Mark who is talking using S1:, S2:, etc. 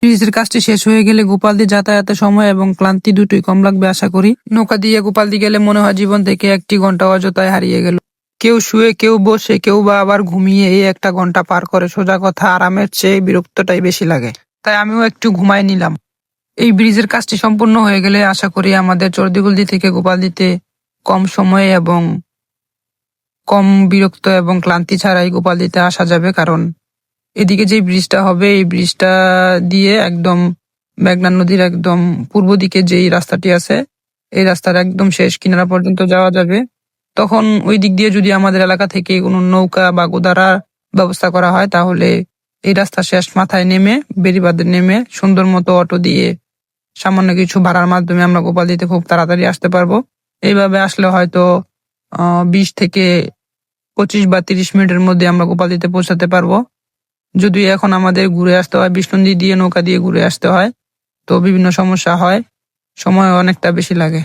S1: ব্রিজের কাজটি শেষ হয়ে গেলে গোপালদি যাতায়াতের সময় এবং ক্লান্তি দুটোই কম লাগবে আশা করি। নৌকা দিয়ে গোপালদি গেলে মনে হয় জীবন থেকে 1 ঘন্টা অযথায় হারিয়ে গেল। কেউ শুয়ে, কেউ বসে, কেউ বা আবার ঘুমিয়ে এই 1 ঘন্টা পার করে। সোজা কথা, আরামের চেয়ে বিরক্তটাই বেশি লাগে। তাই আমিও একটু ঘুমাই নিলাম। এই ব্রিজের কাজটি সম্পূর্ণ হয়ে গেলে আশা করি আমাদের চর্দিগুলদি থেকে গোপালদিতে কম সময়ে এবং কম বিরক্ত এবং ক্লান্তি ছাড়াই গোপালদিতে আসা যাবে। কারণ এদিকে যে ব্রিজটা হবে, এই ব্রিজটা দিয়ে একদম মেঘনা নদীর একদম পূর্ব দিকে যেই রাস্তাটি আছে, এই রাস্তার একদম শেষ কিনারা পর্যন্ত যাওয়া যাবে। তখন ওই দিক দিয়ে যদি আমাদের এলাকা থেকে কোনো নৌকা বা গোদারা ব্যবস্থা করা হয়, তাহলে এই রাস্তা শেষ মাথায় নেমে, বেড়িবাঁধে নেমে সুন্দর মতো অটো দিয়ে সামান্য কিছু ভাড়ার মাধ্যমে আমরা গোপালদিতে খুব তাড়াতাড়ি আসতে পারবো। এইভাবে আসলে হয়তো 20 থেকে 25 বা 30 মিনিটের মধ্যে আমরা গোপালদিতে পৌঁছাতে পারবো। যদি এখন আমাদের ঘুরে আসতে হয়, বিষ্ণুন্দী দিয়ে নৌকা দিয়ে ঘুরে আসতে হয়, তো বিভিন্ন সমস্যা হয়, সময় অনেকটা বেশি লাগে।